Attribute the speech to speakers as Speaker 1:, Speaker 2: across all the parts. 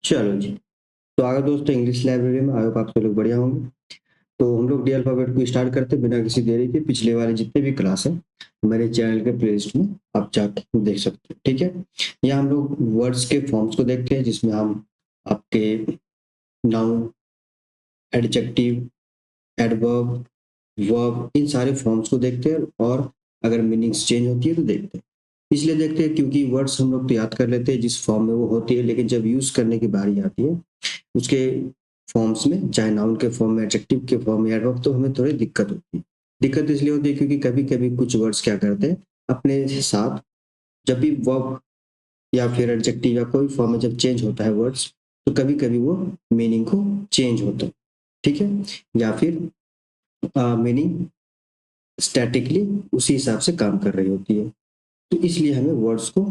Speaker 1: चलो जी। तो आगे दोस्तों इंग्लिश लाइब्रेरी में आई होप आप सब लोग बढ़िया होंगे। तो हम लोग डी अल्फाबेट को स्टार्ट करते हैं बिना किसी देरी के। पिछले वाले जितने भी क्लास हैं मेरे चैनल के प्लेलिस्ट में आप जाके देख सकते हैं, ठीक है। यहाँ हम लोग वर्ड्स के फॉर्म्स को देखते हैं जिसमें हम आपके noun, adjective, adverb, verb in सारे फॉर्म्स को देखते हैं और अगर मीनिंग्स चेंज होती है तो देखते हैं। इसलिए देखते हैं क्योंकि वर्ड्स हम लोग तो याद कर लेते हैं जिस फॉर्म में वो होती है, लेकिन जब यूज करने की बारी आती है उसके फॉर्म्स में, चाहे नाउन के फॉर्म में, एडजेक्टिव के फॉर्म में, एडवर्ब, तो हमें थोड़ी दिक्कत होती है। दिक्कत इसलिए होती है क्योंकि कभी कभी कुछ वर्ड्स क्या करते हैं अपने साथ, जब भी वर्ब या फिर एडजेक्टिव या कोई फॉर्म में जब चेंज होता है वर्ड्स, तो कभी कभी वो मीनिंग को चेंज होता है, ठीक है। या फिर मीनिंग स्टैटिकली उसी हिसाब से काम कर रही होती है, तो इसलिए हमें वर्ड्स को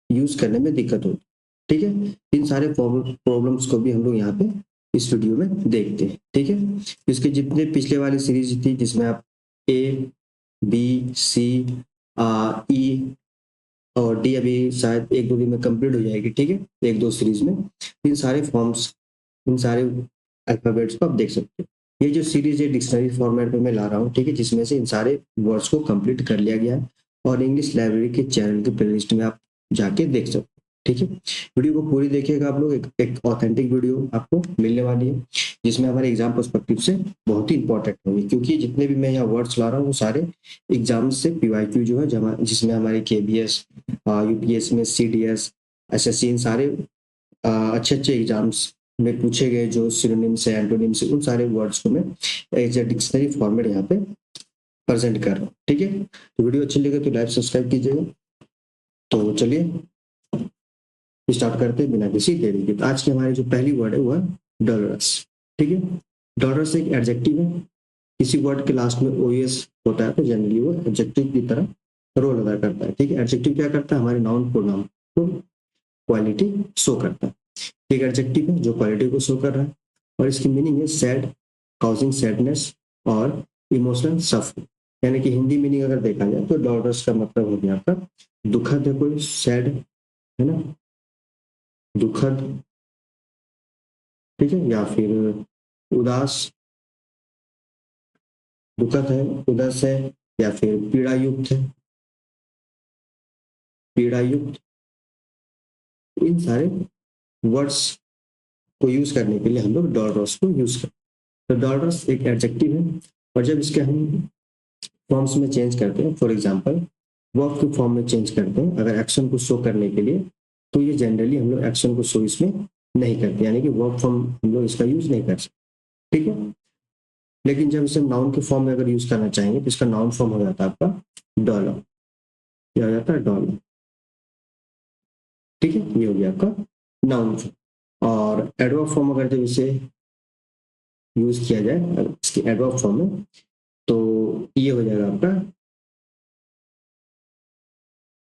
Speaker 1: यूज करने में दिक्कत होती है, ठीक है। इन सारे प्रॉब्लम्स को भी हम लोग यहाँ पे इस वीडियो में देखते हैं, ठीक है। इसके जितने पिछले वाली सीरीज थी जिसमें आप ए, बी, सी, ई और डी अभी शायद एक दो दिन में कंप्लीट हो जाएगी, ठीक है, एक दो सीरीज में। इन सारे फॉर्म्स, इन सारे अल्फाबेट्स को आप देख सकते हैं। ये जो सीरीज है डिक्शनरी फॉर्मेट में मैं ला रहा हूँ, ठीक है, जिसमें से इन सारे वर्ड्स को कंप्लीट कर लिया गया है और इंग्लिश लाइब्रेरी के चैनल के प्लेलिस्ट में आप जाके देख सकते हैं, ठीक है। वीडियो को पूरी देखिएगा आप लोग, एक ऑथेंटिक वीडियो आपको मिलने वाली है जिसमें हमारे एग्जाम पर्सपेक्टिव से बहुत ही इंपॉर्टेंट होगी, क्योंकि जितने भी मैं यहाँ वर्ड्स ला रहा हूँ वो सारे एग्जाम से पीवाईक्यू जो है जिसमें हमारे केबीएस, यूपीएस में सीडीएस, एसएससी, इन सारे अच्छे अच्छे एग्जाम्स में पूछे गए जो सिनोनिम्स है, एंटोनिम्स है, उन सारे वर्ड्स को मैं एज ए डिक्शनरी फॉर्मेट यहाँ पे प्रेजेंट कर रहा हूँ, ठीक है। तो वीडियो अच्छी लगे तो लाइक सब्सक्राइब कीजिएगा। तो चलिए स्टार्ट करते हैं बिना किसी देरी के। तो आज की हमारी जो पहली वर्ड है वो है डॉलरस, ठीक है। डॉलरस एक एडजेक्टिव है। किसी वर्ड के लास्ट में ओएस होता है तो जनरली वो एडजेक्टिव की तरह रोल अदा करता है, ठीक है। एडजेक्टिव क्या करता है, हमारे नाउन प्रोनाउन को क्वालिटी शो करता है। एक एडजेक्टिव है जो क्वालिटी को शो कर रहा है और इसकी मीनिंग है सैड, काउजिंग सैडनेस और इमोशनल सफर। यानी कि हिंदी मीनिंग अगर देखा जाए तो डॉलरस का मतलब हो गया आपका दुखद है, कोई सैड है ना, दुखद, ठीक है, या फिर उदास, दुखद है, उदास है, या फिर पीड़ा युक्त है, पीड़ा युक्त। इन सारे वर्ड्स को यूज करने के लिए हम लोग डॉलरस को यूज करते हैं। तो डॉलरस एक एडजेक्टिव है और जब इसके हम फॉर्म्स में चेंज करते हैं, फॉर एग्जांपल वर्ब के फॉर्म में चेंज करते हैं अगर एक्शन को शो करने के लिए, तो ये जनरली हम लोग एक्शन को शो इसमें नहीं करते, यानी कि वर्ब फॉर्म हम लोग इसका यूज नहीं कर सकते, ठीक है। लेकिन जब इसे नाउन के फॉर्म में अगर यूज करना चाहेंगे तो इसका नाउन फॉर्म हो जाता है आपका डॉलर, क्या हो जाता है, डॉलर, ठीक है। ये हो गया आपका नाउन फॉर्म। और एडवर्ब फॉर्म अगर जब इसे यूज किया जाए इसकी एडवर्ब फॉर्म में, तो ये हो जाएगा आपका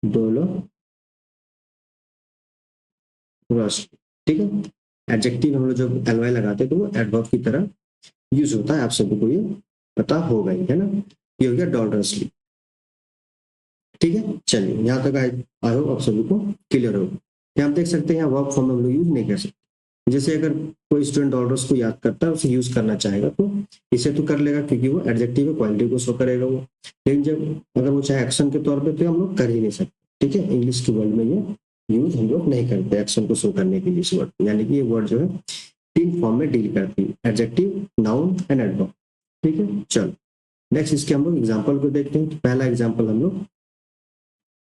Speaker 1: डोलोरस, ठीक है। एडजेक्टिव हम लोग जब एलवाई लगाते हैं तो वो एडवर्ब की तरह यूज होता है, आप सभी को ये पता होगा ही, है ना। ये हो गया डॉलरसली, ठीक है। चलिए यहाँ तक आई होप आप सभी को क्लियर होगा। यहाँ आप देख सकते हैं यहाँ वर्ब फॉर्म में हम लोग यूज नहीं कर सकते। जैसे अगर कोई स्टूडेंट डॉलरस को याद करता है उसे यूज करना चाहेगा तो इसे तो कर लेगा क्योंकि वो एडजेक्टिव है, क्वालिटी को शो करेगा वो। लेकिन जब अगर वो चाहे एक्शन के तौर पे तो हम लोग कर ही नहीं सकते, ठीक है। इंग्लिश की वर्ड में ये यूज हम लोग नहीं करते एक्शन को शो करने के लिए इस वर्ड, यानी कि ये वर्ड जो है तीन फॉर्म में डील करती है, एडजेक्टिव, नाउन एंड एडवर्ब, ठीक है। चलो नेक्स्ट इसके हम लोग एग्जाम्पल को देखते हैं। तो पहला एग्जाम्पल हम लोग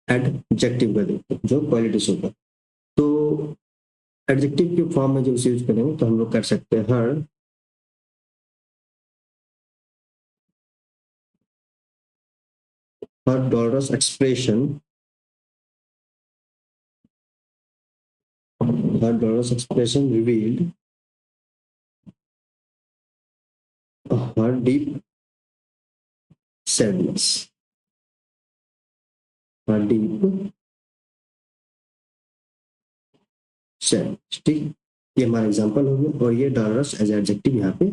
Speaker 1: एडजेक्टिव का देखते हैं जो क्वालिटी शो कर। तो एडजेक्टिव के फॉर्म में जब इसे यूज करेंगे तो हम लोग कर सकते हैं हर डॉलरस एक्सप्रेशन, हर डॉलरस एक्सप्रेशन रिवील्ड हर डीप सैडनेस, हर डीप सैडनेस, ठीक है। ये हमारा एग्जांपल हो गया और ये डॉलरस एज एडजेक्टिव यहाँ पे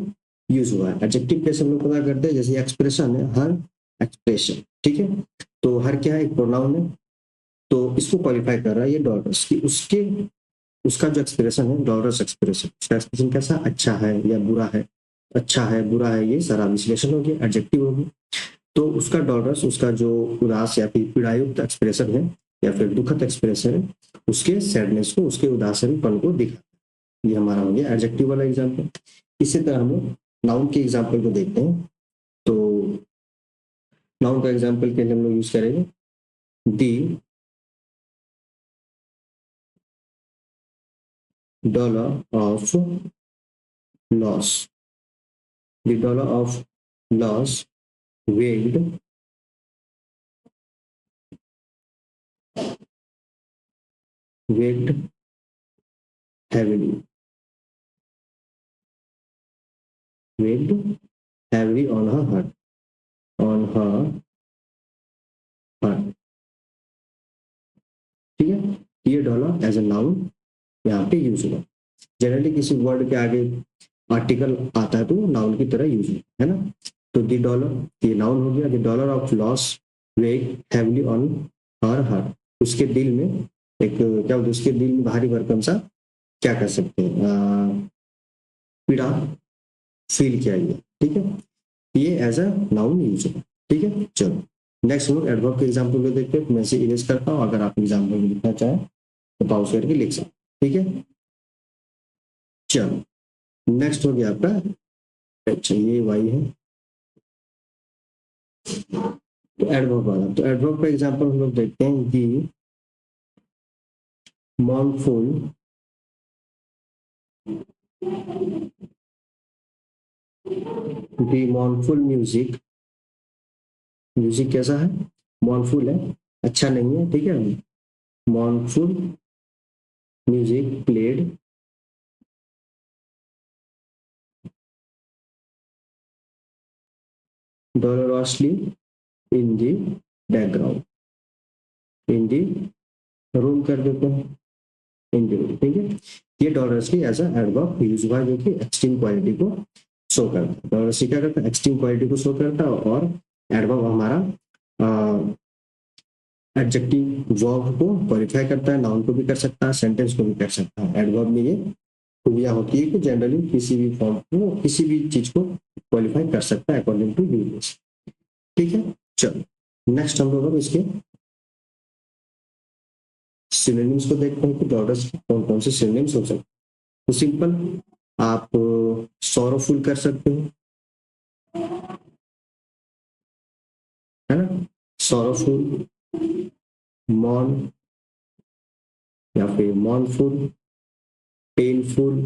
Speaker 1: यूज हुआ है। एडजेक्टिव कैसे हम लोग पता करते हैं, जैसे एक्सप्रेशन है हर एक्सप्रेशन, ठीक है। तो हर क्या है, एक प्रोनाउन है, तो इसको क्वालिफाई कर रहा है ये डॉलरस की उसके उसका जो एक्सप्रेशन है डॉलरस एक्सप्रेशन, उसका एक्सप्रेशन कैसा, अच्छा है या बुरा है, अच्छा है बुरा है, ये सारा विश्लेषण हो गया, एडजेक्टिव होगी। तो उसका डॉलरस, उसका जो उदास या फिर पीड़ायुक्त एक्सप्रेशन है या फिर दुखद एक्सप्रेशन है, उसके सैडनेस को, उसके उदासीनपन को दिखा, ये हमारा हो गया एडजेक्टिव वाला एग्जाम्पल। इसी तरह हम लोग नाउन के एग्जाम्पल को देखते हैं। तो नाउन का एग्जाम्पल के लिए हम लोग यूज करेंगे the dolour of loss, the dolour of loss weighed weighed heavily, weighed heavily on her heart, on her heart। ठीक है, ये डॉलर एज ए नाउन यहाँ पे यूज हुआ। जनरली किसी वर्ड के आगे आर्टिकल आता है तो नाउन की तरह यूज होता है ना। तो दी डॉलर, ये नाउन हो गया। द डॉलर ऑफ लॉस वेग हैवली ऑन हर हार्ट, उसके दिल में एक क्या बोलते, उसके दिल में भारी भरकम सा क्या कर सकते हैं, पीड़ा फील किया गया। ठीक है, ये एज अ नाउन यूज होगा। ठीक है, चलो नेक्स्ट हम लोग एडवर्ब के एग्जाम्पल को देखते हैं। मैं इसे इरेज करता हूँ, अगर आप एग्जाम्पल में लिखना चाहें तो पाउस करके लिख सकते। ठीक है, चलो नेक्स्ट हो गया आपका, अच्छा ये वाई है तो एडवर्ब वाला। तो एडवर्ब का एग्जाम्पल हम लोग देखते हैं कि मॉर्नफुल, दी मॉर्नफुल म्यूजिक, म्यूजिक कैसा है, मॉर्नफुल है, अच्छा नहीं है। ठीक है, मॉर्नफुल music played dolorously in the background, in the room कर देते हैं, इन दी रूम। ठीक है, ये डॉलरसली एज अ एडवर्ब यूज हुआ जो कि एक्सट्रीम क्वालिटी को शो करता है। डॉलरसली क्या करता है, एक्सट्रीम क्वालिटी को शो करता है, और एडवर्ब हमारा एडजेक्टिव वर्ब को क्वालिफाई करता है, नाउन को भी कर सकता है, सेंटेंस को भी कर सकता है। एडवर्ब में ये खूबियां होती है कि जनरली किसी भी फॉर्म को, किसी भी चीज को क्वालिफाई कर सकता है अकॉर्डिंग टू यूज। ठीक है, चलो नेक्स्ट हम लोग अब इसके सिनोनिम्स को देखते हैं कि डॉलर्स के कौन कौन से सिनोनिम्स हो सकते हैं। तो सिंपल, आप सॉरोफुल कर सकते हो, है ना, सॉरोफुल, मॉर्न या फिर मॉर्नफुल, पेनफुल,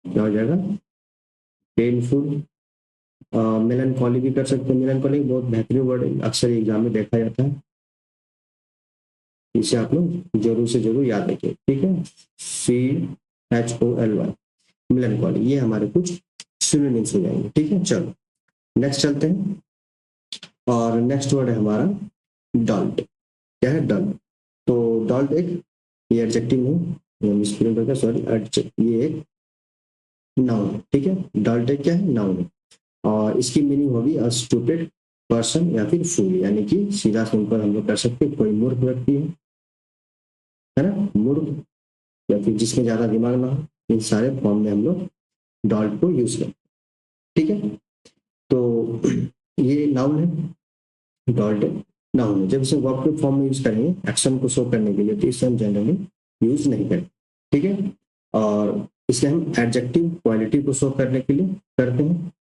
Speaker 1: क्या हो जाएगा, पेनफुल। मेलनकॉली भी कर सकते हैं, मेलनकॉली बहुत बेहतरीन वर्ड है, अक्सर एग्जाम में देखा जाता है, इसे आप लोग जरूर से जरूर याद रखिए। ठीक है, CHOLY, मेलनकॉली, ये हमारे कुछ सिनोनिम्स हो जाएंगे। ठीक है, चलो नेक्स्ट चलते हैं, और नेक्स्ट वर्ड है हमारा डल्ट। क्या है, डल्ट। तो डल्ट एक, ये एडजेक्टिव नहीं, मिसप्रिंट हो गया सॉरी, ये एक नाउन। ठीक है, डल्ट एक क्या है, नाउन है, और इसकी मीनिंग होगी अ स्टूपिड पर्सन या फिर फूल, यानी कि सीधा सिंपल हम लोग कर सकते हैं कोई मूर्ख व्यक्ति है ना, मूर्ख या फिर जिसमें ज्यादा दिमाग ना हो, इन सारे फॉर्म में हम लोग डॉल्ट को यूज करते हैं। ठीक है, तो ये नाउन है, डॉल्ट नाउन है। जब इसे वर्ब के फॉर्म में यूज करेंगे एक्शन को शो करने के लिए, तो इसे हम जनरली यूज नहीं करें। ठीक है, और इसे हम एडजेक्टिव क्वालिटी को शो करने के लिए करते हैं।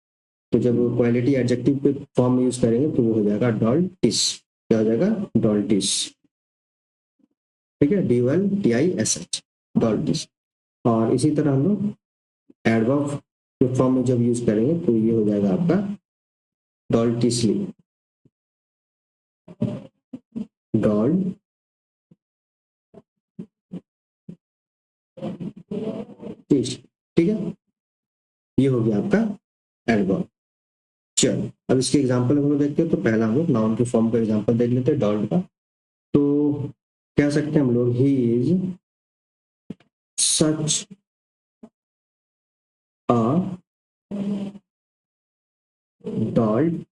Speaker 1: तो जब क्वालिटी एडजेक्टिव के फॉर्म में यूज करेंगे तो वो हो जाएगा डॉल्टिस। क्या हो जाएगा, डॉल्टिस। ठीक है, DOLTISH, डॉल्टिस। और इसी तरह हम लोग एडवर्ब के फॉर्म में जब यूज करेंगे तो ये हो जाएगा आपका डॉल्टिसली, डॉल्टिस। ठीक है, ये हो गया आपका एडवर्ब। चलो अब इसके एग्जांपल हम लोग देखते हैं। तो पहला हम लोग नाउन के फॉर्म का एग्जांपल देख लेते हैं डॉल्ट का। तो कह सकते हैं हम लोग he is such a डॉल्ट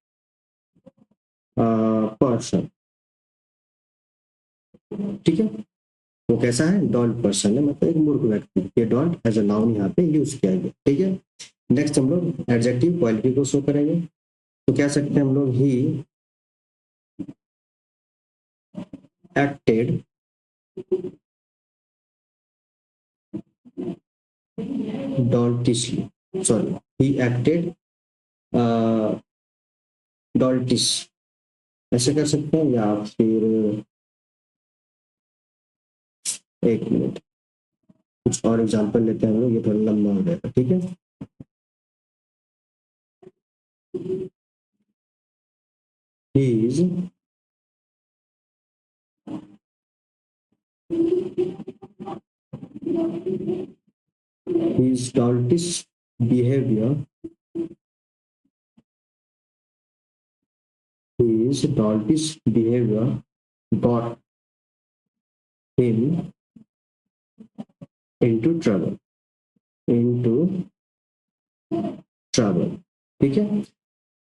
Speaker 1: person. ठीक है, वो कैसा है, डोंट पर्सन है, मतलब एक मूर्ख व्यक्ति, ये डोंट एज अ नाउन यहाँ पे यूज किया गया। ठीक है, नेक्स्ट हम लोग एडजेक्टिव क्वालिटी को शो करेंगे, तो कह सकते हैं हम लोग he acted doltishly, sorry, he acted doltish, ऐसे कर सकते हैं, या फिर एक मिनट कुछ और एग्जांपल लेते हैं हम लोग, ये थोड़ा लंबा हो जाएगा। ठीक है, he is his doltish behavior, his doltish behavior got him into trouble, into trouble। ठीक है,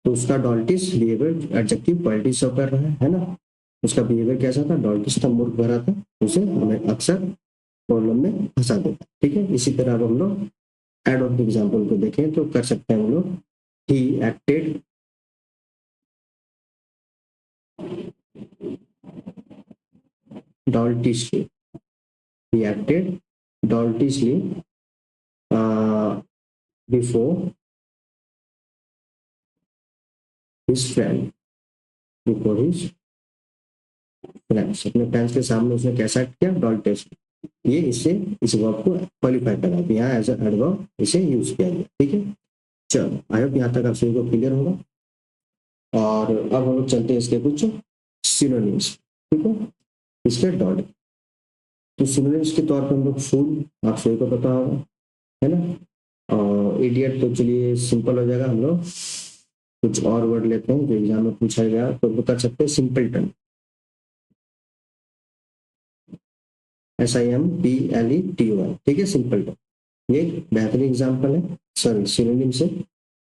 Speaker 1: तो उसका डॉल्टिस बिहेवियर एडजेक्टिव क्वालिटी शो कर रहा है ना, उसका बिहेवियर कैसा था, डॉल्टिस था, मूर्ख भरा था, उसे हमें अक्सर प्रॉब्लम में फंसा देता। ठीक है, इसी तरह अब हम लोग एड ऑफ द एग्जाम्पल को देखें तो कर सकते हैं हम लोग, he acted doltishly, he acted doubtishly before his friend, before his friends, अपने फ्रेंड्स के सामने उसने कैसा एक्ट किया, डॉल्टिश, ये इससे इस वर्ब को क्वालिफाई करा, यहाँ एज अ एडवर्ब इसे यूज किया गया। ठीक है, चलो आई होप यहाँ तक आप सभी को क्लियर होगा, और अब हम लोग चलते हैं इसके कुछ सिनोनिम्स। ठीक है, इसके डॉट, तो सिनोनिम्स के तौर पर हम लोग फूल, आप सभी को पता होगा, है ना, और इडियट तो चलिए सिंपल हो जाएगा, हम लोग कुछ और वर्ड लेते हैं जो एग्जाम में पूछा गया, तो बता सकते हैं सिंपलटन, SIMPLETON। ठीक है, सिंपलटन, ये एक बेहतरीन एग्जाम्पल है, सॉरी सिनोनिम से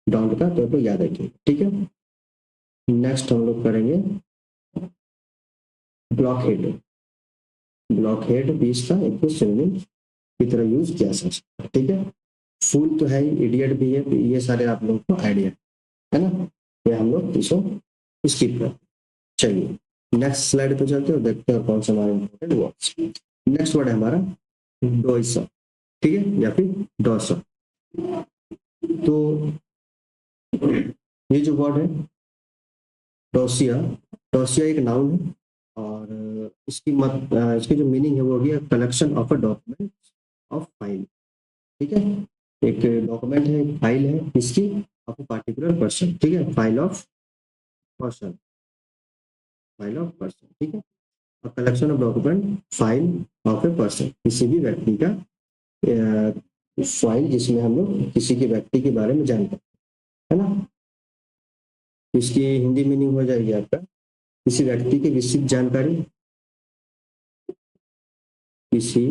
Speaker 1: डॉन्ट का, तो याद रखिए। ठीक है, नेक्स्ट हम लोग करेंगे ब्लॉकहेड, ब्लॉकहेड भी इसका एक सिनोनिम की तरह यूज किया जा सकता है। ठीक है, फूल तो है, इडियट भी है, ये सारे आप लोगों को आइडिया है ना, ये हम लोग इसको स्किप कर, चलिए नेक्स्ट स्लाइड पे चलते हैं और देखते हैं कौन सा हमारा इंपॉर्टेंट वर्ड्स। नेक्स्ट वर्ड है हमारा डोइसा, ठीक है, या फिर डोसा। तो ये जो वर्ड है डोसिया, डोसिया एक नाउन है, और इसकी जो मीनिंग है वो होगी collection of a document of file. ठीक है, एक डॉक्यूमेंट है, एक फाइल है, किसकी, ऑफ अ पर्टिकुलर पर्सन। ठीक है, file of person, file of person. ठीक है, collection of document, file of a person, किसी भी व्यक्ति का फाइल जिसमें हम लोग किसी के व्यक्ति के बारे में जानते हैं, है ना। इसकी हिंदी मीनिंग हो जाएगी आपका किसी व्यक्ति की विस्तृत जानकारी, किसी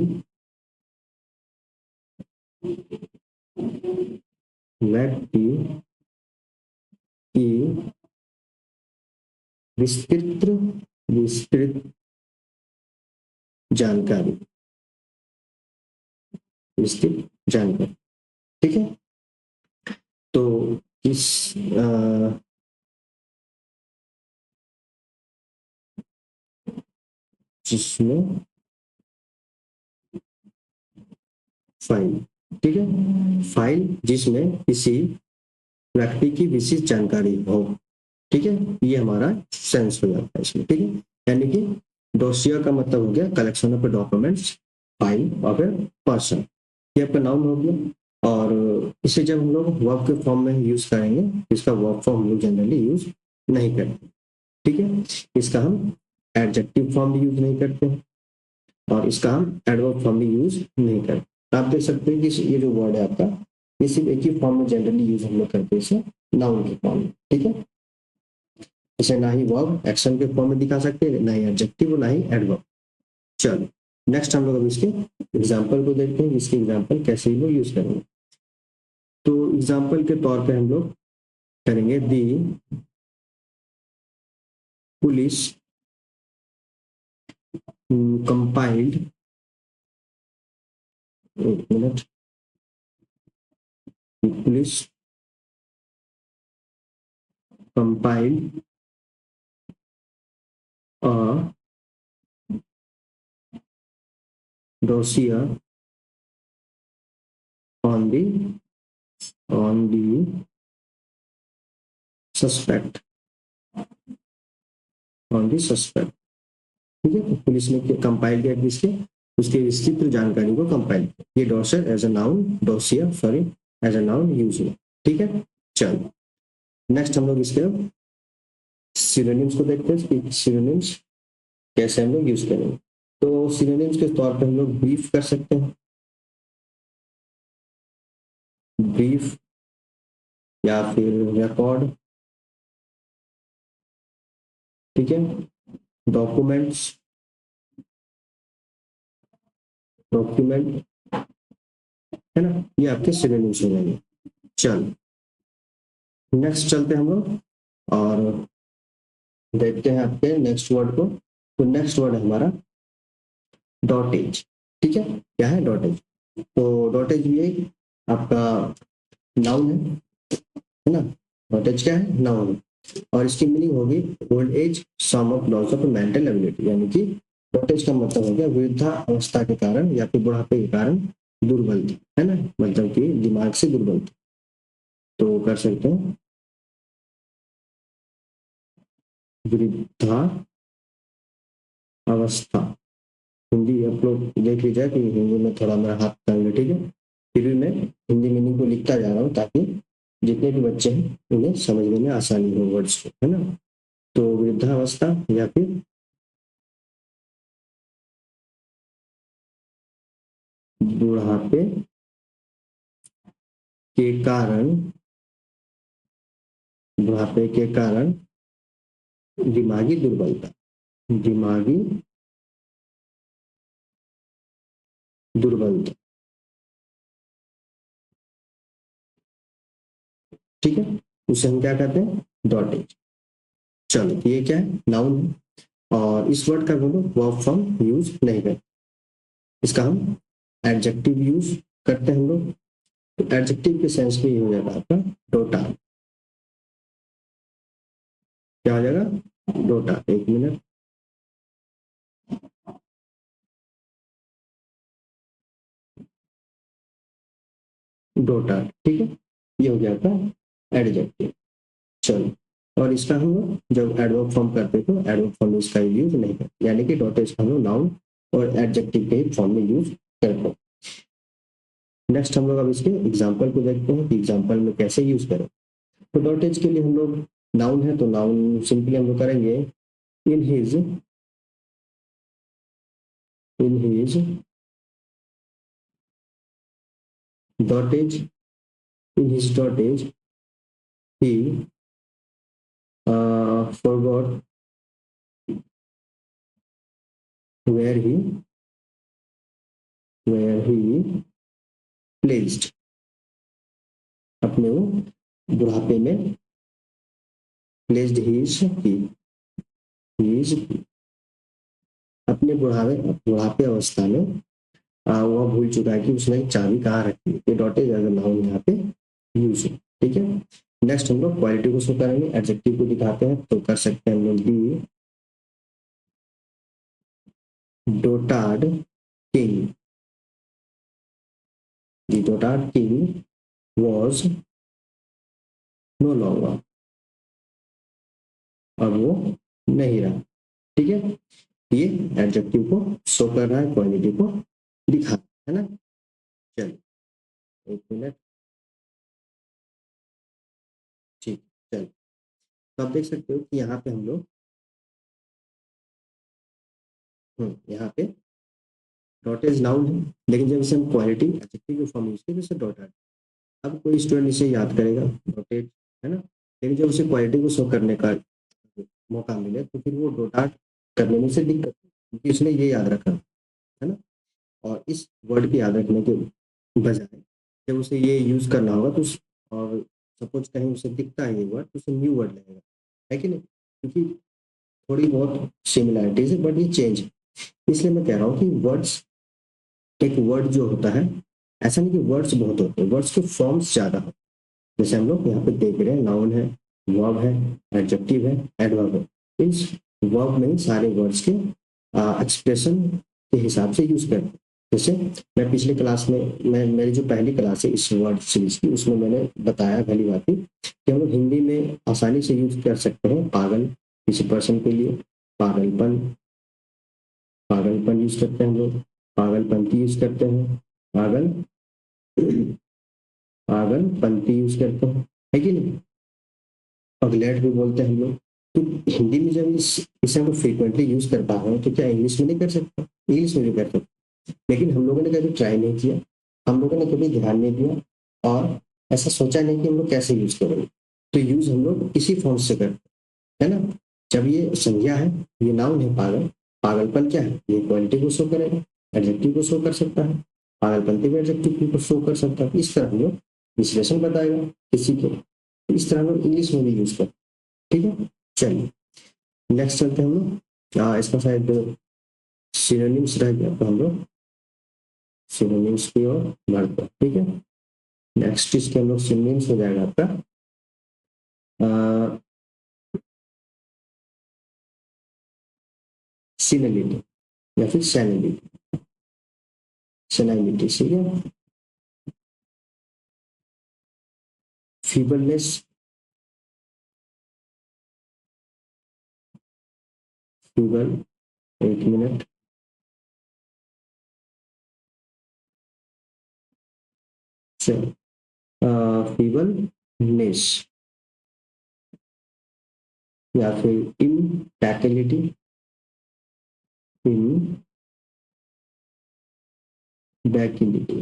Speaker 1: व्यक्ति की विस्तृत विस्तृत जानकारी, विस्तृत जानकारी। ठीक है, तो इस जिसमें फाइल, ठीक है, फाइल जिसमें किसी व्यक्ति की विशिष्ट जानकारी हो। ठीक है, ये हमारा सेंस हो जाता है इसमें। ठीक है, यानी कि डोसियर का मतलब हो गया collection of documents, file of a person, ये आपका नाउन हो गया। और इसे जब हम लोग वर्ब के फॉर्म में यूज करेंगे, इसका वर्ब फॉर्म हम लोग जनरली यूज नहीं करते। ठीक है, इसका हम एडजेक्टिव फॉर्म भी यूज नहीं करते हैं, और इसका हम एडवर्ब फॉर्म भी यूज नहीं करते। आप देख सकते हैं कि ये जो वर्ड है आपका, ये सिर्फ एक ही फॉर्म में जनरली यूज हम लोग करते हैं, इसे नाउन के फॉर्म में। ठीक है, इसे ना ही वर्ब एक्शन के फॉर्म में दिखा सकते हैं, ना ही एडजेक्टिव, ना ही एडवर्ब। चलो नेक्स्ट हम लोग अब इसके एग्जाम्पल को देखते हैं, इसके एग्जाम्पल कैसे ही लोग यूज करेंगे। तो एग्जाम्पल के तौर पे हम लोग करेंगे दी पुलिस कंपाइल्ड, एक minute, police compiled a dossier on the suspect, ठीक है। तो पुलिस ने कंपाइल किया किसके, उसके विस्तृत जानकारी को कंपाइल किया। ये dosser as a noun, dossier sorry as a noun use हुआ, ठीक है। चलो नेक्स्ट हम लोग इसके सिनोनिम्स को देखते हैं कि सिनोनिम्स कैसे हम लोग यूज करेंगे। तो सिनोनिम्स के तौर पे हम लोग ब्रीफ कर सकते हैं, ब्रीफ या फिर रिकॉर्ड, ठीक है, डॉक्यूमेंट्स, डॉक्यूमेंट, है ना, ये आपके सिनोनिम्स हो जाएंगे। चलो नेक्स्ट चलते हैं हम लोग और देखते हैं आपके नेक्स्ट वर्ड को। तो नेक्स्ट वर्ड है हमारा डॉटेज, ठीक है। क्या है डॉटेज? तो डॉटेज ये आपका नाउन है ना। डॉटेज क्या है? नाउन है और इसकी मीनिंग होगी old age, some of loss of mental ability, यानी कि डॉटेज का मतलब हो गया वृद्धावस्था के कारण या फिर बुढ़ापे के कारण दुर्बलता, है ना, मतलब कि दिमाग से दुर्बलता। तो कर सकते हैं वृद्धा अवस्था। हिंदी आप लोग देख लीजिए कि हिंदी में थोड़ा मेरा हाथ तंग है, ठीक है। फिर भी मैं हिंदी मीनिंग को लिखता जा रहा हूँ ताकि जितने भी बच्चे हैं उन्हें समझने में आसानी हो वर्ड्स को, है ना। तो वृद्धावस्था या फिर बुढ़ापे के कारण, बुढ़ापे के कारण दिमागी दुर्बलता, दिमागी दुर्बलता, ठीक है। उसे हम क्या कहते हैं? डॉटेज। चलो ये क्या है? नाउन है और इस वर्ड का हम लोग वर्ब फॉर्म यूज नहीं करते, इसका हम एडजेक्टिव यूज करते हैं हम लोग। तो एडजेक्टिव के सेंस में ये हो जाएगा आपका डोटा। क्या हो जाएगा? डोटा। एक मिनट, डोटा, ठीक है। ये हो गया आपका एडजेक्टिव। चलो और इसका हम लोग जब एडवर्ब फॉर्म करते हैं तो एडवर्ब फॉर्म में इसका यूज नहीं करते, यानी कि डॉटेज का हम लोग नाउन और एडजेक्टिव के फॉर्म में यूज करते हैं। नेक्स्ट हम लोग अब इसके एग्जाम्पल को देखते हैं कि एग्जाम्पल में कैसे यूज करें। तो डॉटेज के लिए हम लोग नाउन है तो नाउन सिंपली हम लोग करेंगे in his, in his dotage, in his dotage he forgot where he placed, अपने वो बुढ़ापे में प्लेस्ड his अपने बुढ़ापे अवस्था में वह भूल चुका है कि उसने चाबी कहाँ रखी है। ये डॉटेज अगर नाउन यहाँ पे यूज है, ठीक है। नेक्स्ट हम लोग क्वालिटी को शो करेंगे, एडजेक्टिव को दिखाते हैं तो कर सकते हैं हम लोग the dotard king, the dotard king was no longer, अब वो नहीं रहा, ठीक है। ये एडजेक्टिव को शो कर रहा है, क्वालिटी को दिखा रहा है ना। चलिए एक मिनट, ठीक, चलिए। तो आप देख सकते हो कि यहाँ पे हम लोग यहाँ पे डॉटेज नाउन है, लेकिन जब इसे हम क्वालिटी एडजेक्टिव के फॉर्म यूज करें तो डॉटेड। अब कोई स्टूडेंट इसे याद करेगा डॉटेड, है ना, लेकिन जब उसे क्वालिटी को शो करने का मौका मिले तो फिर वो डॉटेड करने में से दिक्कत है, क्योंकि उसने ये याद रखा है ना। और इस वर्ड की याद रखने के बजाय जब उसे ये यूज करना होगा तो और सपोज कहीं उसे दिखता है ये वर्ड तो उसे न्यू वर्ड लगेगा, है कि नहीं, क्योंकि थोड़ी बहुत सिमिलैरिटीज है बट ये चेंज है। इसलिए मैं कह रहा हूँ कि वर्ड्स, एक वर्ड जो होता है, ऐसा नहीं कि वर्ड्स बहुत होते हैं, वर्ड्स के फॉर्म्स ज्यादा होते हैं। जैसे हम लोग यहाँ पे देख रहे हैं, नाउन है, वर्ब है, एडजेक्टिव है, एडवर्ब है। इस वर्ब में ही सारे वर्ड्स के एक्सप्रेशन के हिसाब से यूज करते हैं। जैसे मैं पिछले क्लास में, मैं मेरी जो पहली क्लास है इस वर्ड सीरीज की, उसमें मैंने बताया पहली बात ही कि हम लोग हिंदी में आसानी से यूज कर सकते हैं पागल किसी पर्सन के लिए, पागलपन, पागलपन यूज करते हैं हम लोग, पागलपंती यूज करते हैं, पागल, पागलपंती यूज करते हैं, है कि नहीं। पगलेट भी बोलते हैं हम लोग। तो हिंदी में जब इसे हम फ्रीक्वेंटली यूज कर पा रहे हैं तो क्या इंग्लिश में नहीं कर सकते? इंग्लिश में भी कर सकते, लेकिन हम लोगों ने कभी ट्राई नहीं किया, हम लोगों ने कभी ध्यान नहीं दिया, और ऐसा सोचा नहीं कि हम लोग कैसे यूज करेंगे। तो यूज हम लोग इसी फॉर्म से करते हैं, है ना। जब ये संज्ञा है, ये नाउन है पागल, पागलपन क्या है, ये क्वालिटी को शो करेगा, एडजेक्टिव को शो कर सकता है, पागलपंती भी एडजेक्टिव को शो कर सकता है। इस तरह हम लोग विश्लेषण बताएगा किसी के, इस तरह हम लोग इंग्लिश में भी यूज करते हैं। ठीक है, चलिए नेक्स्ट चलते हैं हम लोग। इसका शायद सिनोनिम्स रह गया, तो हम लोग सिनोनिम्स की ओर बढ़ते हैं। ठीक है, नेक्स्ट इसके हम लोग सिनोनिम्स हो जाएगा आपका सिनलिटी या फिर सैनिलिटी, सेनाइलिटी, ठीक है। फीबलनेस, फीबल, एक मिनट, फीबलनेस या फिर इम्पैटिलिटी, इम्पैटिलिटी,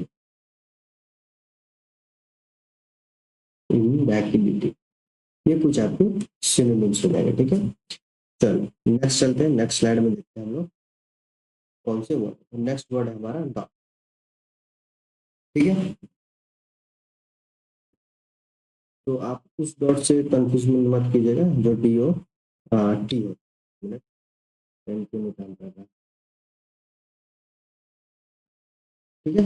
Speaker 1: इम्पैटिलिटी, ये कुछ आपके सिनोनिम्स हो जाएगा। ठीक है, चलो नेक्स्ट चलते हैं, नेक्स्ट स्लाइड में देखते हैं हम लोग कौन से वर्ड। नेक्स्ट वर्ड है हमारा डॉट। ठीक है, तो आप उस डॉट से कंफ्यूज मत कीजिएगा जो डी ओ टी हो। मिनट, पेन क्यों नहीं काम कर रहा है? ठीक है,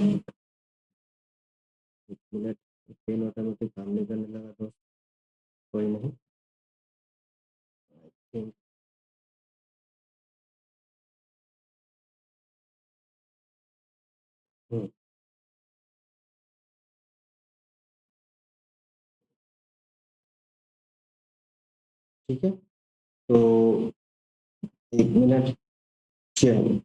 Speaker 1: एक मिनट, पेन ऑटोमेटिक काम नहीं करने लगा तो कोई नहीं। हम्म, ठीक है, तो एक मिनट, चलिए।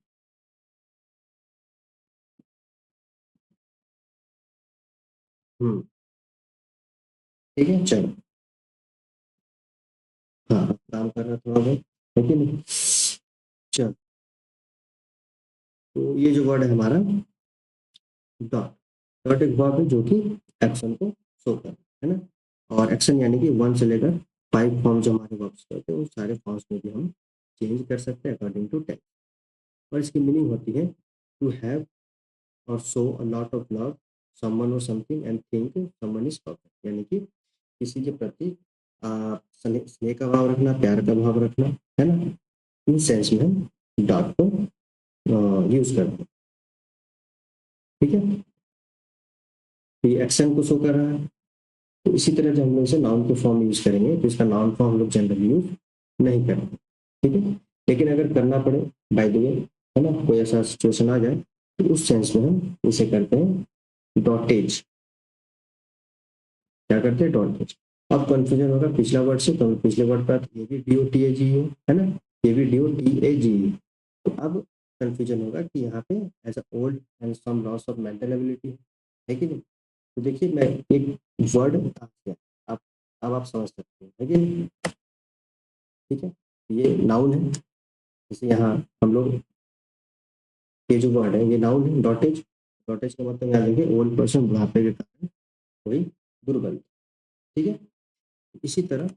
Speaker 1: हम्म, ठीक है, चलो। हाँ, काम कर रहा थोड़ा बहुत, है कि नहीं। चलो, तो ये जो वर्ड है हमारा डॉट, डॉट एक वर्ब है जो कि एक्शन को शो कर, है ना। और एक्शन यानी कि वन से लेकर फाइव फॉर्म जो हमारे वर्ब्स के होते हैं, उन सारे फॉर्म्स में भी हम चेंज कर सकते हैं अकॉर्डिंग टू टेक्स्ट। और इसकी मीनिंग होती है टू हैव और show a lot of love someone और something and think someone is perfect, यानी कि किसी के प्रति स्नेह का भाव रखना, प्यार का भाव रखना, है ना। इन सेंस में हम डॉट को यूज करते हैं। ठीक है, ये एक्शन को शो कर रहा है। तो इसी तरह जब हम लोग इसे नाउन के फॉर्म यूज करेंगे तो इसका नाउन फॉर्म हम लोग जनरली यूज नहीं करते। ठीक है, लेकिन अगर करना पड़े बाय द वे, है ना, कोई ऐसा सिचुएशन आ जाए, तो उस सेंस में हम इसे करते हैं डॉटेज। क्या करते हैं, डॉटेज। अब कंफ्यूजन होगा पिछला वर्ड से, तो पिछले वर्ड का ये भी डी ओ टी ए जी है ना, ये भी डी ओ टी ए जी। तो अब कंफ्यूजन होगा कि यहाँ पे as a old and some loss of mental ability है कि नहीं। तो देखिए मैं एक वर्ड आ गया, आप अब आप समझ सकते हैं, है कि नहीं। ठीक है, ये नाउन है, जैसे यहाँ हम लोग, ये जो वर्ड है ये नाउन है डॉटेज। डॉटेज का मतलब यहाँ देखिए ओल्ड पर्सन, बुढ़ापे के कारण कोई दुर्बल। ठीक है, इसी तरह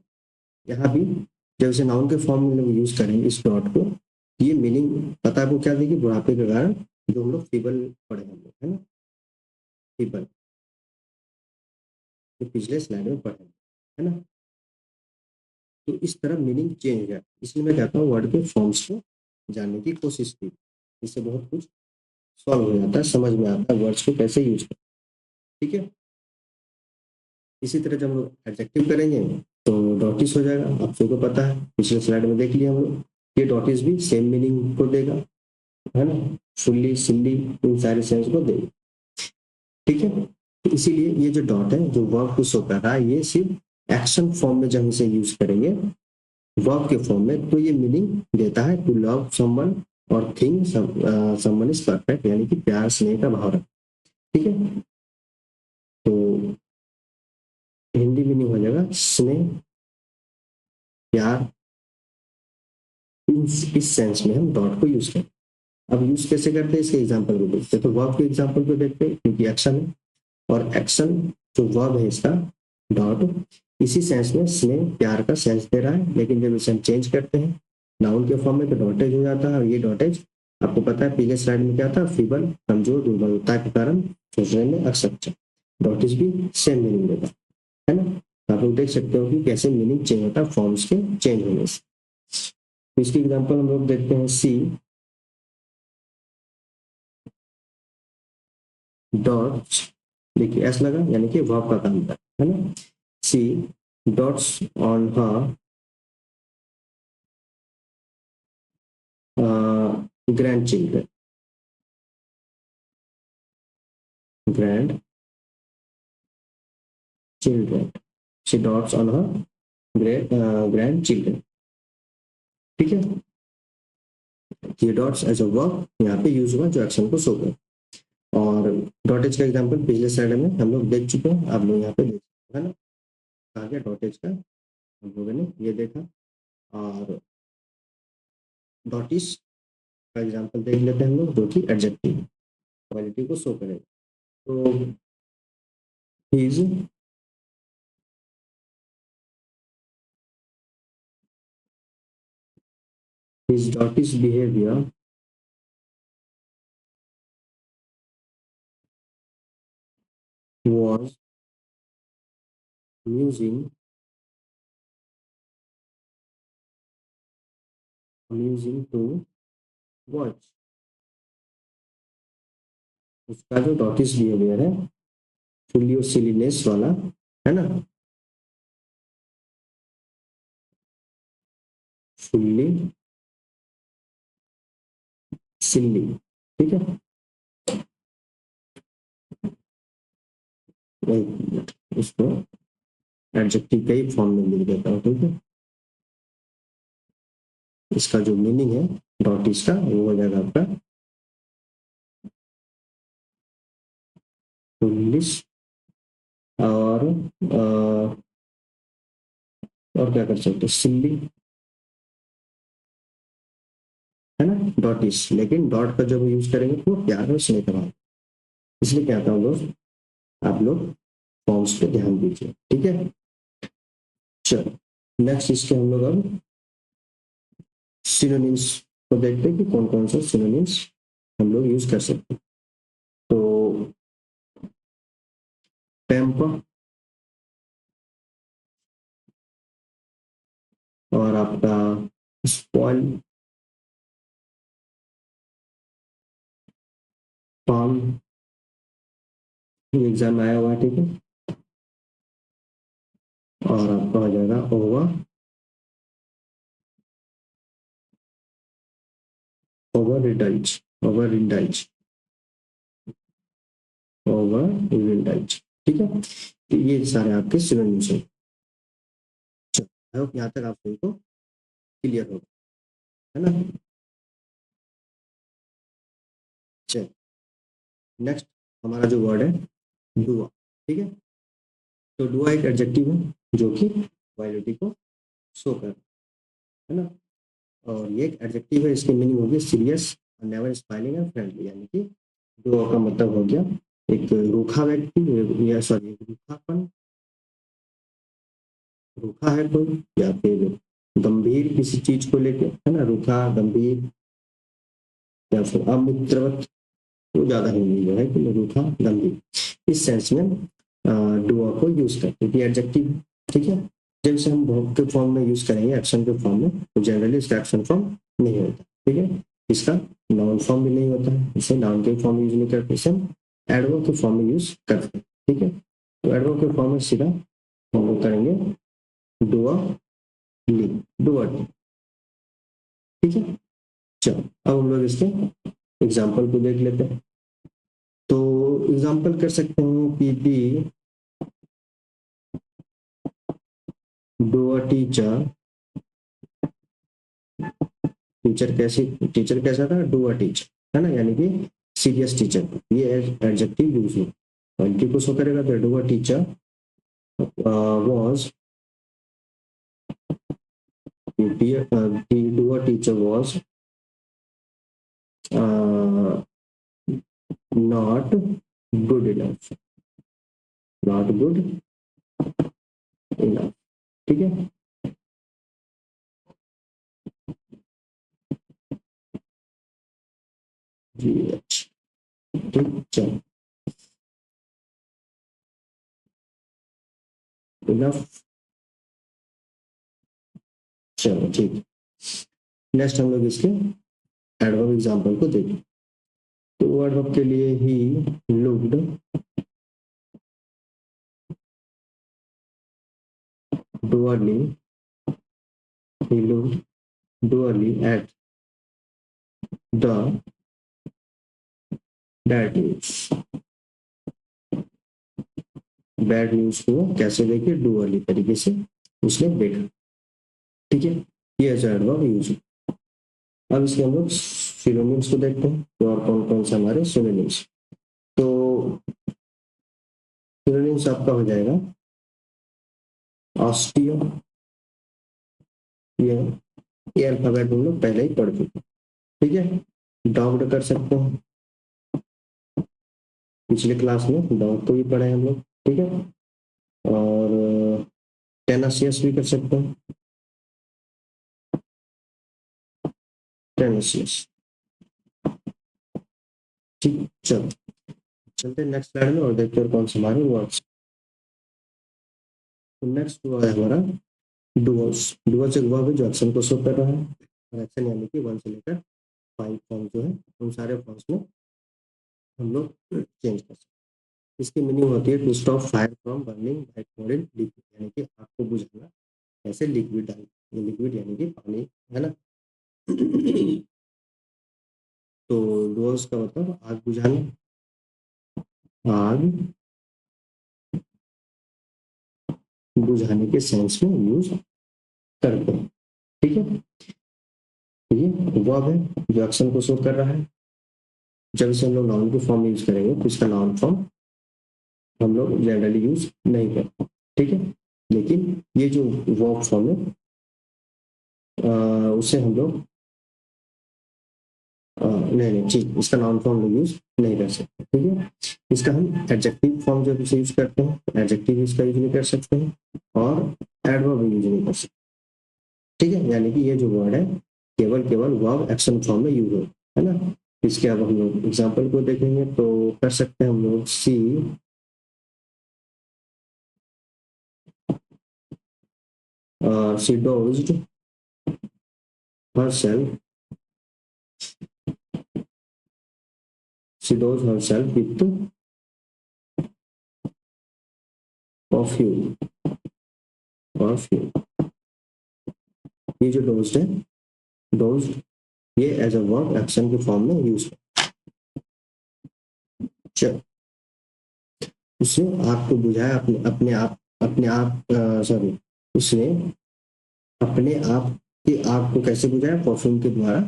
Speaker 1: यहाँ भी जब इसे नाउन के फॉर्म में लोग यूज करेंगे इस डॉट को, ये मीनिंग पता है आपको क्या देगी, बुढ़ापे के कारण जो हम लोग फीबल पढ़े हम लोग, है ना, फीबल, जो पिछले स्लाइड में पढ़े, है ना। तो इस तरह मीनिंग चेंज है, इसलिए मैं कहता हूँ वर्ड के फॉर्म्स को जानने की कोशिश की। इससे बहुत कुछ सॉल्व हो जाता है, समझ में आता है वर्ड्स को कैसे यूज करें। ठीक है, इसी तरह जब हम लोग एडजेक्टिव करेंगे तो डॉटिस हो जाएगा। आप सबको पता है, पिछले स्लाइड में देख लिया हम लोग, ये डॉटिस भी सेम मीनिंग को देगा, है ना, फुल्ली, सिल्ली, इन सारे सेंस को देगा। ठीक है, तो इसीलिए ये जो डॉट है जो वर्ब को शो कर रहा है, ये सिर्फ एक्शन फॉर्म में जब इसे यूज करेंगे वर्ब के फॉर्म में, तो ये मीनिंग देता है टू लव समवन और थिंक समवन इज परफेक्ट, यानी कि प्यार स्नेह का भाव रखना। ठीक है, तो हिंदी मीनिंग हो जाएगा स्नेह, प्यार, इस सेंस में हम डॉट को यूज करते हैं। अब यूज कैसे करते हैं, इसके एग्जांपल को देखते हैं। तो वर्ब के एग्जांपल को देखते हैं, क्योंकि एक्शन है, और एक्शन जो वर्ब है इसका डॉट इसी सेंस में स्नेह प्यार का सेंस दे रहा है, लेकिन जब इसे हम चेंज करते हैं नाउन के फॉर्म में तो डॉटेज हो जाता है। और ये डॉटेज आपको पता है पिछले स्लाइड में क्या था, फीबल, कमजोर, दुर्बलता के कारण सोचने में अक्षम। डॉटेज भी सेम मीनिंग देता है ना। तो आप लोग देख सकते हो कि कैसे मीनिंग चेंज होता है फॉर्म्स के चेंज होने से। तो इसकी एग्जांपल हम लोग देखते हैं, सी डॉट्स, देखिए एस लगा यानी कि वर्ब का काम है ना। She dotes on her grandchildren, grandchildren, she dotes on her grandchildren। ठीक है, ये डॉट्स एज अ वर्ब यहाँ पे यूज हुआ जो एक्शन को शो करे। और डॉटेज का एग्जांपल पिछले स्लाइड में हम लोग देख चुके हैं, आप लोग यहाँ पे देख सकते हैं ना, कहा गया डॉटेज का, हम लोगों ने ये देखा। और डॉटिस का एग्जांपल देख लेते हैं हम लोग, जो कि एडजेक्टिव क्वालिटी को शो करेगा। तो his doltish behaviour was amusing to watch। उसका जो डॉटिस बिहेवियर है फुल्ली और सिलीनेस वाला, है ना, फुल्ली सिल्ली। ठीक है, इसको एडजेक्टिव का ही फॉर्म में लिख देता हूँ। ठीक है, इसका जो मीनिंग है डॉटिस का वो हो जाएगा आपका फुल्लिश, और और क्या कर सकते सिल्ली, है ना, डॉटिस। लेकिन डॉट का जब यूज करेंगे तो प्यार और स्नेह का भाव, इसलिए कहता हूँ दोस्त आप लोग फॉर्म्स पे ध्यान दीजिए। ठीक है, चलो नेक्स्ट इसके हम लोग अब सिनोनिम्स को देखते हैं कि कौन कौन सा सिनोनिम्स हम लोग यूज कर सकते हैं। तो टेम्पर और आपका स्पॉइल, पाम, ये एग्जाम में आया हुआ है। ठीक है, और आपका हो जाएगा over, over indulge, over indulge, over indulge. ठीक है, तो ये सारे आपके सिनोनिम्स हैं। आई होप यहाँ तक आप सभी को क्लियर होगा, है ना। चल नेक्स्ट हमारा जो वर्ड है डुआ। ठीक है, तो डुआ एक एडजेक्टिव है जो कि वायलिटी को शो कर, है ना। और ये एक एडजेक्टिव है, इसकी मीनिंग होगी serious, never smiling and friendly, यानी कि डुआ का मतलब हो गया एक रूखा व्यक्ति, या सॉरी एक रूखापन, रूखा है कोई, या फिर गंभीर किसी चीज को लेके, है ना, रूखा, गंभीर, या फिर अमित्रवत, तो ज्यादा हिंदी जो है कि रूखा, गंभीर, इस सेंस में डुआ को यूज करते हैं एडजेक्टिव। ठीक है, जब इसे हम वर्ब के फॉर्म में यूज करेंगे एक्शन के फॉर्म में, तो जनरली इसका एक्शन फॉर्म नहीं होता। ठीक है, इसका नाउन फॉर्म भी नहीं होता है, इसे नाउन के फॉर्म में यूज नहीं करते, इसे हम एडवर्ब के फॉर्म में यूज करते हैं। ठीक है, तो एडवर्ब के फॉर्म में सीधा हम लोग करेंगे डुअली, डुअली। ठीक है, चलो अब हम लोग इसके एग्जाम्पल को देख लेते हैं। तो एग्जाम्पल कर सकते हैं कि दी डू अ टीचर, टीचर कैसा था, डू अ टीचर, है ना, यानी कि सीरियस टीचर, ये एडजेक्टिव यूज हो, एडजेक्टिव को शो करेगा तो do a teacher was, do a teacher was not good enough, not good enough. ठीक है, जी अच्छा, ठीक, चलो इनफ, चलो ठीक। नेक्स्ट हम लोग इसके एडवर्ब एग्जांपल को देखें। तो एडवर्ब के लिए he looked dourly, he looked dourly at the bad news, bad news को कैसे देखे, डुअरली तरीके से उसने देखा। ठीक है, ये एडवर्ब यूज। अब इसके हम लोग सिनोनिम्स को देखते हैं, तो और कौन कौन से हमारे सिनोनिम्स। तो सिनोनिम्स आपका हो जाएगा ऑस्टियो, ये अल्फाबेट हम लोग पहले ही पढ़ चुके। ठीक है, डॉग्ड कर सकते हैं, पिछले क्लास में डॉग को भी पढ़े हम लोग। ठीक है, और टेनासियस भी कर सकते हैं, टेनासियस। ठीक, चलो चलते हैं नेक्स्ट स्लाइड में और देखते हैं कौन से हमारे वर्ड्स। तो नेक्स्ट हुआ है हमारा डुअर्स। डुअर्स एक वर्ब है जो एक्शन को शो कर रहा है, और एक्शन यानी कि 1 से लेकर 5 फॉर्म जो है उन सारे फॉर्म्स में हम लोग चेंज कर सकते हैं। इसकी मीनिंग होती है to stop fire from burning by pouring liquid, यानी कि आग को बुझाना, ऐसे लिक्विड डाल, ये लिक्विड यानी कि पानी, है ना। तो डुअर्स का मतलब आग बुझाना, आग बुझाने के सेंस में यूज करते हैं। ठीक है, ये वर्ब है जो एक्शन को शो कर रहा है। जब इसे हम लोग नाउन के फॉर्म में यूज करेंगे तो इसका नाउन फॉर्म हम लोग जनरली यूज नहीं करते। ठीक है, लेकिन ये जो वर्ब फॉर्म है उसे हम लोग नहीं नहीं ठीक, इसका नाउन फॉर्म लोग यूज नहीं कर सकते। ठीक है, इसका हम एडजेक्टिव फॉर्म जब इसे यूज करते हैं, एडजेक्टिव इसका यूज नहीं कर सकते हैं, और एडवर्ब यूज नहीं कर सकते। ठीक है, यानी कि ये जो वर्ड है केवल केवल वर्ब एक्शन फॉर्म में यूज हो, है ना। इसके अब हम लोग एग्जाम्पल को देखेंगे तो कर सकते हैं हम लोग she dozed herself, she dosed herself with perfume, perfume. ये जो डोज्ड है, डोज्ड ये एज अ वर्ब एक्शन के फॉर्म में यूज है। चल, उसने आग को बुझाया अपने अपने आप, अपने आप सॉरी, उसने अपने आप की आग को कैसे बुझाया, परफ्यूम के द्वारा,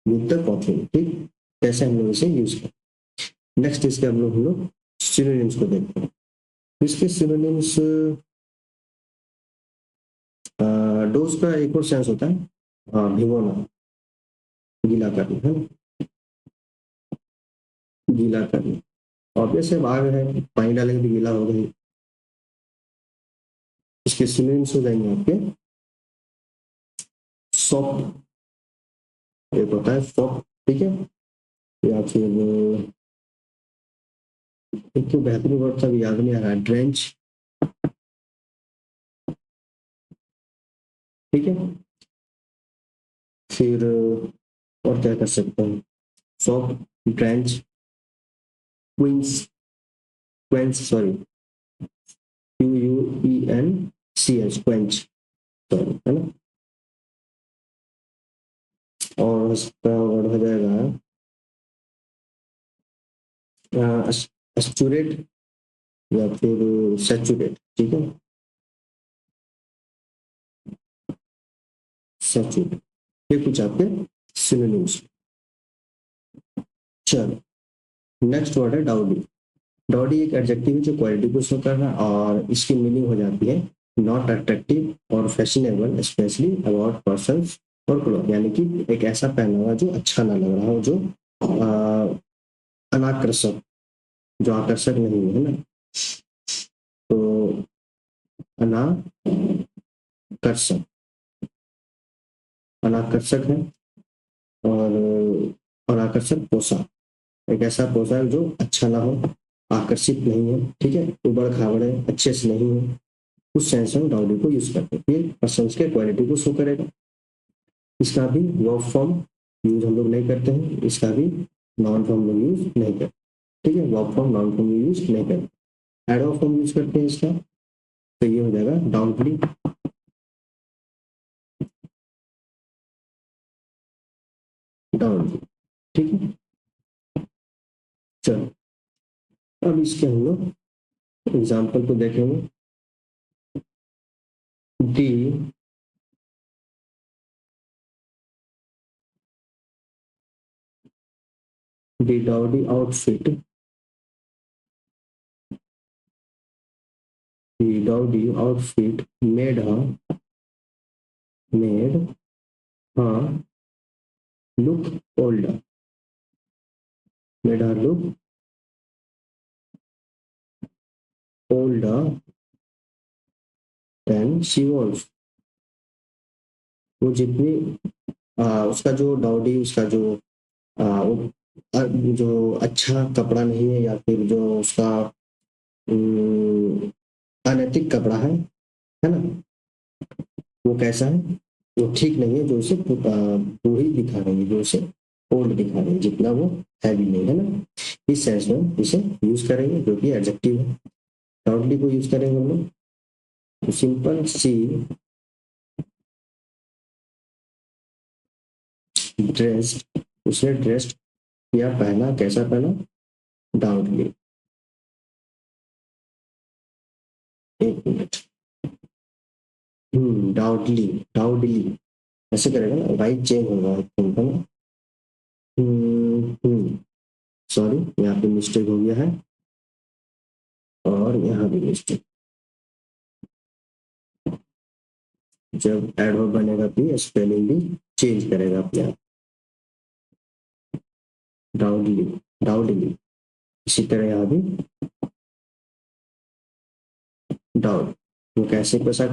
Speaker 1: विद द परफ्यूम। ठीक, कैसे हम लोग इसे यूज करें। नेक्स्ट इसके हम लोग सिनोनिम्स को देखते हैं। इसके सिनोनिम्स, डोज का एक और सेंस होता है भिगोना, गीला करना, है ना, गीला करना। ऑब्वियस है, आग है, पानी डालेंगे तो गीला होगा ही। इसके सिनोनिम्स हो जाएंगे आपके सॉफ्ट, एक होता है सॉफ्ट, ठीक है, या फिर एक तो बेहतरीन वर्ड था, याद नहीं आ रहा, ड्रेंच। ठीक है, फिर और क्या कर सकते हैं, soft, drench, queens, quench sorry, QUENCH, quench sorry, है ना। और इसका वर्ड हो जाएगा एस्चुरेट या फिर सैचुरेट, ठीक है, सैचुरेट। ये कुछ आपके सिनोनिम्स। चलो नेक्स्ट वर्ड है डाउडी। डाउडी एक एडजेक्टिव है जो क्वालिटी को शो कर रहा है और इसकी मीनिंग हो जाती है नॉट अट्रैक्टिव और फैशनेबल स्पेशली अबाउट पर्सन और क्लॉथ, यानी कि एक ऐसा पहनावा जो अच्छा ना लग रहा हो, जो अनाकर्षक, जो आकर्षक नहीं है ना। तो अनाकर्षक, अनाकर्षक है। और अनाकर्षक पोशाक, एक ऐसा पोशाक जो अच्छा ना हो, आकर्षित नहीं है, ठीक है, उबड़ खाबड़ है, अच्छे से नहीं है, उस सेंस में डाउडी को यूज करते हैं। ये पर्सन के क्वालिटी को शो करेगा। इसका भी वर्ब फॉर्म यूज हम लोग नहीं करते हैं, इसका भी नाउन फॉर्म लोग यूज नहीं करते, ठीक है, verb form noun form use नहीं करते, एडवर्ब फॉर्म यूज करते हैं इसका। तो ये हो जाएगा डाउटली, डाउटली, ठीक है। चलो अब इसके हम लोग एग्जाम्पल को देखेंगे। The the dowdy outfit, the dowdy outfit made her look older, made her look older than she was। वो जितनी उसका जो डाउडी, उसका जो जो अच्छा कपड़ा नहीं है, या फिर जो उसका अनैतिक कपड़ा है ना, वो कैसा है, वो ठीक नहीं है, जो उसे बूढ़ी दिखा रही है, जो उसे ओल्ड दिखा रही है, जितना वो हैवी नहीं है ना। इस सेंस में इसे यूज करेंगे, जो कि एडजेक्टिव है। डाउटली को यूज करेंगे हम लोग, तो सिंपल सी ड्रेस्ड, उसने ड्रेस्ड या पहना, कैसा पहना, डाउटली। एक मिनट, डाउटली, डाउटली ऐसे करेगा ना, राइट चेंज होगा है ना। सॉरी, यहाँ पे मिस्टेक हो गया है, और यहाँ भी मिस्टेक। जब एडवर्ब बनेगा तो स्पेलिंग भी चेंज करेगा अपने आप। डाउटली, डाउटली, इसी तरह यहाँ भी डाउट, वो कैसे पोशाक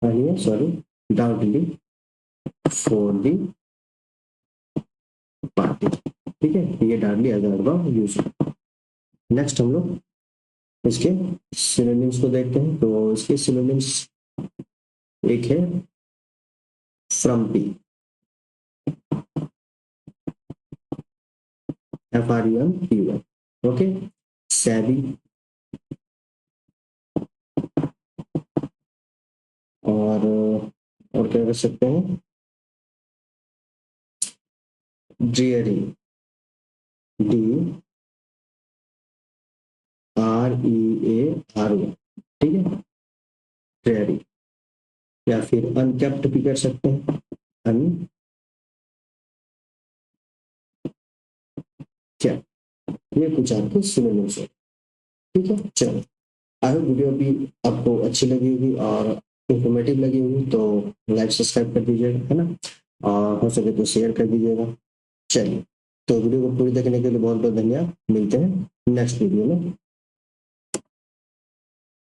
Speaker 1: पहनी है, sorry, dowdily for the party, ठीक है, ये dowdily as adverb use. Next हम लोग इसके सिनोनिम्स को देखते हैं। तो इसके सिनोनिम्स एक है फ्रम्पी, FRUMPY, ओके, सैवी, और क्या कर सकते हैं, ड्रियरी, DREARY, ठीक है, ड्रियरी, या फिर अनकेप्ट भी कर सकते हैं, अनकेप्ट, ये कुछ आपके सिनोनिम्स है, ठीक है। चलो, आई होप वीडियो भी आपको अच्छी लगी होगी और इंफॉर्मेटिव लगी होगी, तो लाइक सब्सक्राइब कर दीजिएगा, है ना, और हो सके तो शेयर कर दीजिएगा। चलिए, तो वीडियो को पूरी देखने के लिए बहुत बहुत धन्यवाद, मिलते हैं नेक्स्ट वीडियो में।